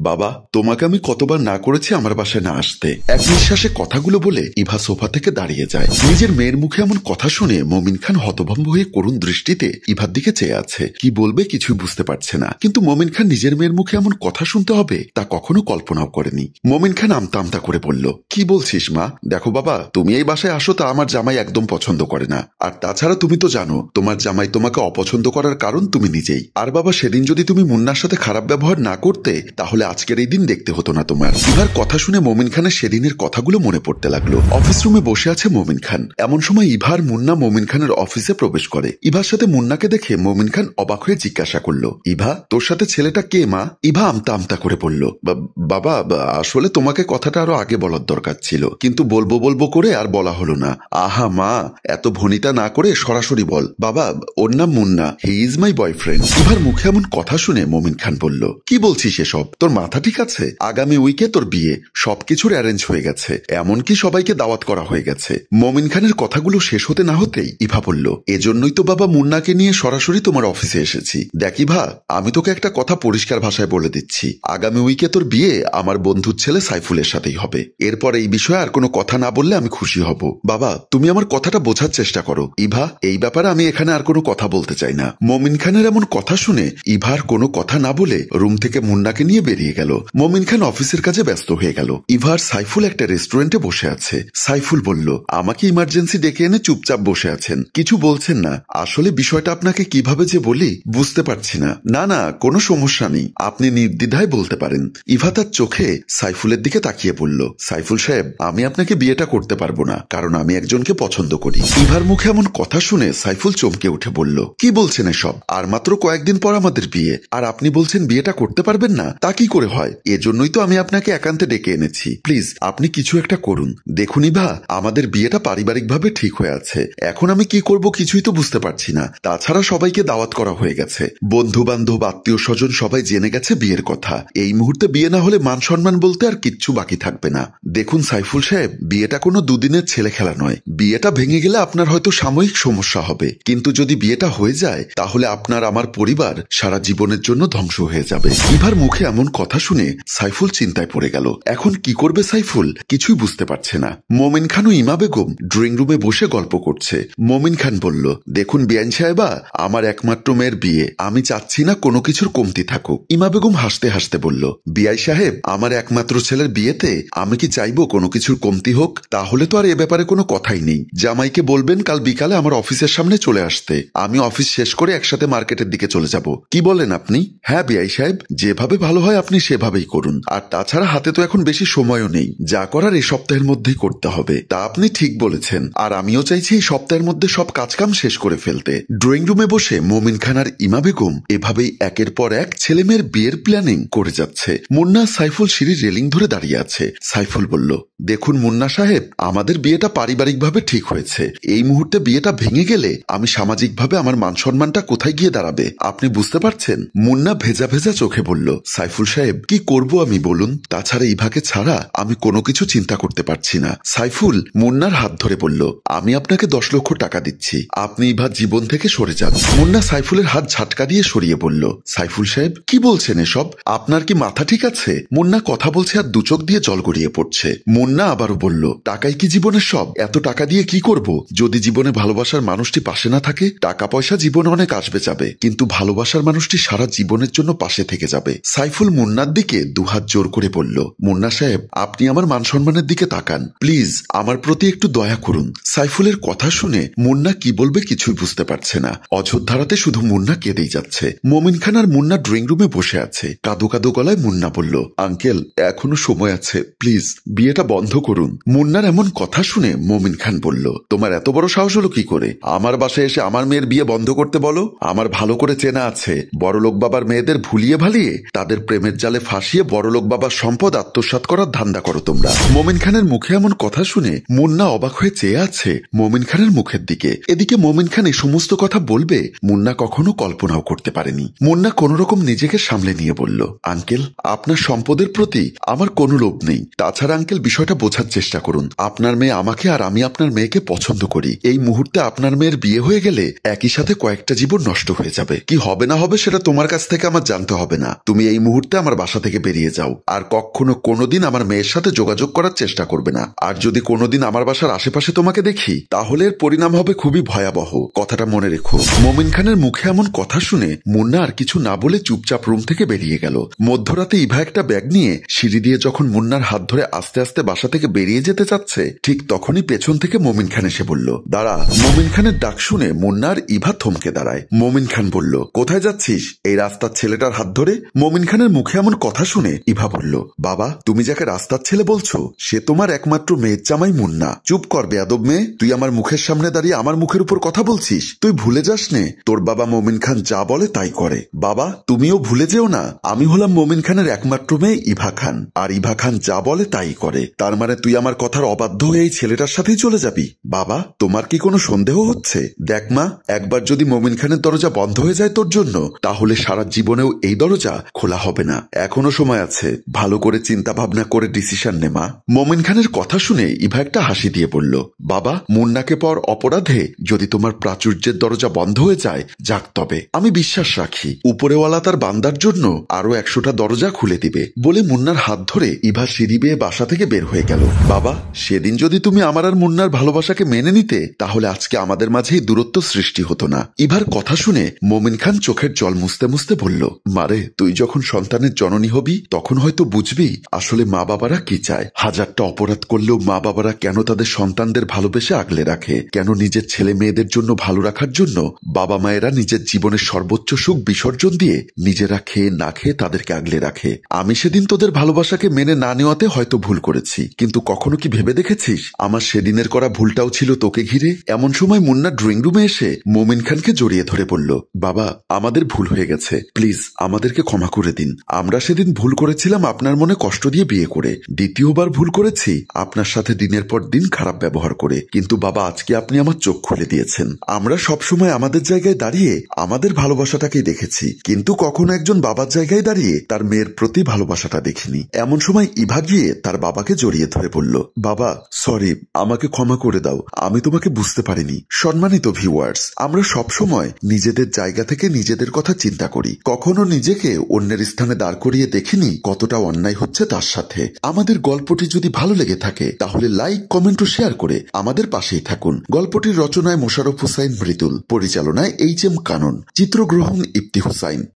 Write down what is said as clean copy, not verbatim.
বাবা, তোমাকে আমি কতবার না করেছি আমার বাসায় না আসতে। এক নিঃশ্বাসে কথাগুলো বলে ইভা সোফা থেকে দাঁড়িয়ে যায়। নিজের মেয়ের মুখে এমন কথা শুনে মমিন খান হতভম্ব হয়ে করুণ দৃষ্টিতে ইভার দিকে চেয়ে আছে। কি বলবে কিছুই বুঝতে পারছে না, কিন্তু মমিন খান নিজের মেয়ের মুখে এমন কথা শুনতে হবে তা কখনো কল্পনাও করেনি। মমিন খান আমতা আমতা করে বলল, কি বলছিস মা? দেখো বাবা, তুমি এই বাসায় আসো তা আমার জামাই একদম পছন্দ করে না, আর তাছাড়া তুমি তো জানো তোমার জামাই তোমাকে অপছন্দ করার কারণ তুমি নিজেই। আর বাবা, সেদিন যদি তুমি মুন্নার সাথে খারাপ ব্যবহার না করতে তাহলে আজকের এই দিন দেখতে হতো না তোমার। ইভার কথা শুনে মমিন খানের সেদিনের কথাগুলো মনে পড়তে লাগলো। অফিস রুমে বসে আছে মমিন খান। এমন সময় ইভার মুন্না মমিন খানের অফিসে প্রবেশ করে। ইভার সাথে মুন্নাকে দেখে মমিন খান অবাক হয়ে জিজ্ঞাসা করলো, ইভা, তোর সাথে ছেলেটা কে মা? ইভা আমতা আমতা করে বলল, বাবা, আসলে তোমাকে কথাটা আরো আগে বলার দরকার ছিল, কিন্তু বলবো বলবো করে আর বলা হলো না। আহা মা, এত ভনিতা না করে সরাসরি বল। বাবা, ওর নাম Munna, he is my boyfriend. ইভার মুখে এমন কথা শুনে মমিন খান বলল, কি বলছিস এসব? তোর মাথা ঠিক আছে? আগামী উইকে তোর বিয়ে, সবকিছুর অ্যারেঞ্জ হয়ে গেছে, এমনকি সবাইকে দাওয়াত করা হয়ে গেছে। মমিন খানের কথাগুলো শেষ হতে না হতেই ইভা বলল, এজন্যই তো বাবা মুন্নাকে নিয়ে সরাসরি তোমার অফিসে এসেছি। দেখ ইভা, আমি তোকে একটা কথা পরিষ্কার ভাষায় বলে দিচ্ছি, আগামী উইকে তোর বিয়ে আমার বন্ধুর ছেলে সাইফুলের সাথেই হবে। এরপর এই বিষয়ে আর কোনো কথা না বললে আমি খুশি হব। বাবা, তুমি আমার কথাটা বোঝার চেষ্টা করো। ইভা, এই ব্যাপারে আমি এখানে আর কোনো কথা বলতে চাই না। মমিন খানের এমন কথা শুনে ইভার কোনো কথা না বলে রুম থেকে মুন্নাকে নিয়ে বেরিয়ে গেল। মমিন খান অফিসের কাজে ব্যস্ত হয়ে গেল। ইভার সাইফুল একটা রেস্টুরেন্টে বসে আছে। সাইফুল বলল, আমাকে ইমার্জেন্সি ডেকে এনে চুপচাপ বসে আছেন, কিছু বলছেন না। আসলে বিষয়টা আপনাকে কিভাবে যে বলি বুঝতে পারছি না। না না, কোনো সমস্যা নেই, আপনি নির্দ্বিধায় বলতে পারেন। ইভা তার চোখে সাইফুলের দিকে তাকিয়ে বলল, সাইফুল সাহেব, আমি আপনাকে বিয়েটা করতে পারবো না, কারণ আমি একজনকে পছন্দ করি। ইভার মুখে এমন কথা শুনে সাইফুল চমকে উঠে বলল, কি বলছেন এসব? আর মাত্র কয়েকদিন পর আমাদের বিয়ে, আর আপনি বলছেন বিয়েটা করতে পারবেন না? তা কি করে হয়? এজন্যই তো আমি আপনাকে একান্তে ডেকে এনেছি। প্লিজ আপনি কিছু একটা করুন। দেখুন ইভা, আমাদের বিয়েটা পারিবারিকভাবে ঠিক হয়ে আছে, এখন আমি কি করব কিছুই তো বুঝতে পারছি না। তাছাড়া সবাইকে দাওয়াত করা হয়ে গেছে, বন্ধু বান্ধব আত্মীয় স্বজন সবাই জেনে গেছে বিয়ের কথা। এই মুহূর্তে বিয়ে না হলে মান সম্মান বলতে আর কিচ্ছু বাকি থাকবে না। দেখুন সাইফুল সাহেব, বিয়েটা কোনো দুদিনের ছেলে খেলা নয়। বিয়েটা ভেঙে গেলে আপনার হয়তো সাময়িক সমস্যা হবে, কিন্তু যদি বিয়েটা হয়ে যায় তাহলে আপনার আমার পরিবার সারা জীবনের জন্য ধ্বংস হয়ে যাবে। ইভার মুখে এমন কথা শুনে সাইফুল চিন্তায় পড়ে গেল। এখন কি করবে সাইফুল কিছুই বুঝতে পারছে না। মমিন খান ও ইমা বেগম ড্রয়িং রুমে বসে গল্প করছে। মমিন খান বলল, দেখুন বিয়ান সাহেবা, আমার একমাত্র মেয়ের বিয়ে, আমি চাচ্ছি না কোনো কিছুর কমতি থাকুক। ইমা বেগম হাসতে হাসতে বলল, বিয়াই সাহেব, আমার একমাত্র ছেলের বিয়েতে আমি কি চাইবো কোনো কিছুর কমতি হোক? তাহলে তো আর এ ব্যাপারে কোনো কথাই নেই। জামাইকে বলবেন কাল বিকালে আমার অফিসের সামনে চলে আসতে, আমি অফিস শেষ করে একসাথে মার্কেটের দিকে চলে যাব। কি বলেন আপনি? হ্যাঁ বিয়াই সাহেব, যেভাবে ভালো হয় আপনি সেভাবেই করুন। আর তাছাড়া হাতে তো এখন বেশি সময়ও নেই, যা করার এই সপ্তাহের মধ্যেই করতে হবে। তা আপনি ঠিক বলেছেন, আর আমিও চাইছি এই সপ্তাহের মধ্যে সব কাজকাম শেষ করে ফেলতে। ড্রয়িং রুমে বসে মমিন খান আর ইমা বেগম এভাবেই একের পর এক ছেলে মেয়ের বিয়ের প্ল্যানিং করে যাচ্ছে। মুন্না সাইফুল সিঁড়ির রেলিং ধরে দাঁড়িয়ে আছে। সাইফুল বলল, দেখুন মুন্না সাহেব, আমাদের বিয়েটা পারিবারিকভাবে ঠিক হয়েছে। এই মুহূর্তে বিয়েটা ভেঙে গেলে আমি সামাজিকভাবে আমার মান সম্মানটা কোথায় গিয়ে দাঁড়াবে আপনি বুঝতে পারছেন? মুন্না ভেজা ভেজা চোখে বলল, সাইফুল সাহেব, কি করব আমি বলুন? তাছাড়া ইভাকে ছাড়া আমি কোনো কিছু চিন্তা করতে পারছি না। সাইফুল মুন্নার হাত ধরে বলল, আমি আপনাকে 10 লক্ষ টাকা দিচ্ছি, আপনি ইভার জীবন থেকে সরে যান। মুন্না সাইফুলের হাত ঝাটকা দিয়ে সরিয়ে বলল, সাইফুল সাহেব, কি বলছেন এসব? আপনার কি মাথা ঠিক আছে? মুন্না কথা বলছে আর দু চোখ দিয়ে জল গড়িয়ে পড়ছে। মুন্না আবারও বলল, টাকাই কি জীবনের সব? এত টাকা দিয়ে কি করব? যদি জীবনে ভালোবাসার মানুষটি পাশে না থাকে, টাকা পয়সা জীবনে অনেক আসবে যাবে, কিন্তু ভালোবাসার মানুষটি সারা জীবনের জন্য পাশে থেকে যাবে। সাইফুল মুন্নার দিকে দুহাত জোর করে বলল, মুন্না সাহেব, আপনি আমার মান সম্মানের দিকে তাকান, প্লিজ আমার প্রতি একটু দয়া করুন। সাইফুলের কথা শুনে মুন্না কি বলবে কিছুই বুঝতে পারছে না। অযোধ্যারাতে শুধু মুন্না কেঁদেই যাচ্ছে। মমিন খান আর মুন্না ড্রয়িং রুমে বসে আছে। কাঁদো কাঁদো গলায় মুন্না বলল, আঙ্কেল, এখনো সময় আছে, প্লিজ বিয়েটা বন্ধ করুন। মুন্নার এমন কথা শুনে মমিন খান বলল, তোমার এত বড় সাহস হলো কি করে আমার বাসায় এসে আমার মেয়ের বিয়ে বন্ধ করতে বলো? আমার ভালো করে চেনা আছে, বড়লোক বাবার মেয়েদের ভুলিয়ে ভালিয়ে তাদের প্রেমের জালে ফাঁসিয়ে বড়লোক বাবার সম্পদ আত্মসাৎ করার ধান্দা করো তোমরা। মমিন খানের মুখে এমন কথা শুনে মুন্না অবাক হয়ে চেয়ে আছে মমিন খানের মুখের দিকে। এদিকে মমিন খান এই সমস্ত কথা বলবে মুন্না কখনো কল্পনাও করতে পারেনি। মুন্না কোন রকম নিজেকে সামলে নিয়ে বলল, আঙ্কেল, আপনার সম্পদের প্রতি আমার কোনো লোভ নেই। তাছাড়া আঙ্কেল, বিষয়টা বোঝার চেষ্টা করুন, আপনার মেয়ে আমাকে আর আমি আপনার মেয়েকে পছন্দ করি। এই মুহূর্তে আপনার মেয়ের বিয়ে হয়ে গেলে একই সাথে কয়েকটা জীবন নষ্ট হয়ে যাবে। কি হবে না হবে সেটা তোমার কাছ থেকে আমার জানতে হবে না। তুমি এই মুহূর্তে আমার আমার বাসা থেকে বেরিয়ে যাও। আর কখনো কোনোদিন আমার মেয়ের সাথে যোগাযোগ করার চেষ্টা করবে না। আর যদি কোনোদিন আমার বাসার আশেপাশে তোমাকে দেখি তাহলে এর পরিণাম হবে খুবই ভয়াবহ, কথাটা মনে রেখো। মোমিন খানের মুখে এমন কথা শুনে মুন্না আর কিছু না বলে চুপচাপ রুম থেকে বেরিয়ে গেল। মধ্যরাতে ইভা একটা ব্যাগ নিয়ে সিঁড়ি দিয়ে যখন মুন্নার হাত ধরে আস্তে আস্তে বাসা থেকে বেরিয়ে যেতে চাচ্ছে, ঠিক তখনই পেছন থেকে মোমিন খান এসে বলল, দাঁড়া। মোমিন খানের ডাক শুনে মুন্না আর ইভা থমকে দাঁড়ায়। মোমিন খান বলল, কোথায় যাচ্ছিস? এই রাস্তার ছেলেটার হাত ধরে? মোমিন খানের মুখে এমন কথা শুনে ইভা বলল, বাবা, তুমি যাকে রাস্তার ছেলে বলছো সে তোমার একমাত্র মেয়ের জামাই মুন্না। চুপ কর বেয়াদব মেয়ে, তুই আমার মুখের সামনে দাঁড়িয়ে আমার মুখের উপর কথা বলছিস? তুই ভুলে যাস নে তোর বাবা মোমিন খান যা বলে তাই করে। বাবা, তুমিও ভুলে যেও না আমি হলাম মোমিন খানের একমাত্র মেয়ে ইভা খান, আর ইভা খান যা বলে তাই করে। তার মানে তুই আমার কথার অবাধ্য হয়ে এই ছেলেটার সাথেই চলে যাবি? বাবা, তোমার কি কোনো সন্দেহ হচ্ছে? দেখ মা, একবার যদি মোমিন খানের দরজা বন্ধ হয়ে যায় তোর জন্য, তাহলে সারা জীবনেও এই দরজা খোলা হবে না। এখনো সময় আছে, ভালো করে চিন্তা ভাবনা করে ডিসিশন নে মা। মোমিন খানের কথা শুনে ইভা একটা হাসি দিয়ে বলল, বাবা, মুন্নাকে পাওয়ার অপরাধে যদি তোমার প্রাচুর্যের দরজা বন্ধ হয়ে যায়, যাক, তবে আমি বিশ্বাস রাখি উপরেওয়ালা তার বান্দার জন্য আরো 100টা দরজা খুলে দিবে। বলে মুন্নার হাত ধরে ইভা সিঁড়ি বেয়ে বাসা থেকে বের হয়ে গেল। বাবা, সেদিন যদি তুমি আমার আর মুন্নার ভালোবাসাকে মেনে নিতে, তাহলে আজকে আমাদের মাঝে এই দূরত্ব সৃষ্টি হতো না। ইভার কথা শুনে মোমিন খান চোখের জল মুছতে মুছতে বলল, মারে, তুই যখন সন্তানের জননী হবি তখন হয়তো বুঝবি আসলে মা বাবারা কি চায়। হাজারটা অপরাধ করলেও মা বাবারা কেন তাদের সন্তানদের ভালোবেসে আগলে রাখে, কেন নিজের ছেলে মেয়েদের জন্য ভালো রাখার জন্য বাবা মায়েরা নিজের জীবনের সর্বোচ্চ সুখ বিসর্জন দিয়ে নিজেরা খেয়ে না খেয়ে তাদেরকে আগলে রাখে। আমি সেদিন তোদের ভালোবাসাকে মেনে না নেওয়াতে হয়তো ভুল করেছি, কিন্তু কখনো কি ভেবে দেখেছিস আমার সেদিনের করা ভুলটাও ছিল তোকে ঘিরে? এমন সময় মুন্না ড্রয়িং রুমে এসে মোমিন খানকে জড়িয়ে ধরে বলল, বাবা, আমাদের ভুল হয়ে গেছে, প্লিজ আমাদেরকে ক্ষমা করে দিন। আমরা সেদিন ভুল করেছিলাম আপনার মনে কষ্ট দিয়ে বিয়ে করে, দ্বিতীয়বার ভুল করেছি আপনার সাথে দিনের পর দিন খারাপ ব্যবহার করে, কিন্তু বাবা আজকে আপনি আমার চোখ খুলে দিয়েছেন। আমরা সবসময় আমাদের জায়গায় দাঁড়িয়ে আমাদের ভালোবাসাটাকেই দেখেছি, কিন্তু কখনো একজন বাবার জায়গায় দাঁড়িয়ে তার মেয়ের প্রতি ভালোবাসাটা দেখিনি। এমন সময় ইভা গিয়ে তার বাবাকে জড়িয়ে ধরে বলল, বাবা, সরি, আমাকে ক্ষমা করে দাও, আমি তোমাকে বুঝতে পারিনি। সম্মানিত ভিউয়ার্স, আমরা সবসময় নিজেদের জায়গা থেকে নিজেদের কথা চিন্তা করি, কখনো নিজেকে অন্যের স্থানে দাঁড় করিয়ে দেখিনি কতটা অন্যায় হচ্ছে তার সাথে। আমাদের গল্পটি যদি ভালো লেগে থাকে তাহলে লাইক, কমেন্ট ও শেয়ার করে আমাদের পাশেই থাকুন। গল্পটির রচনায় মোশাররফ হোসাইন মৃদুল, পরিচালনায় HM কানন, চিত্রগ্রহণ ইপ্তি হুসাইন।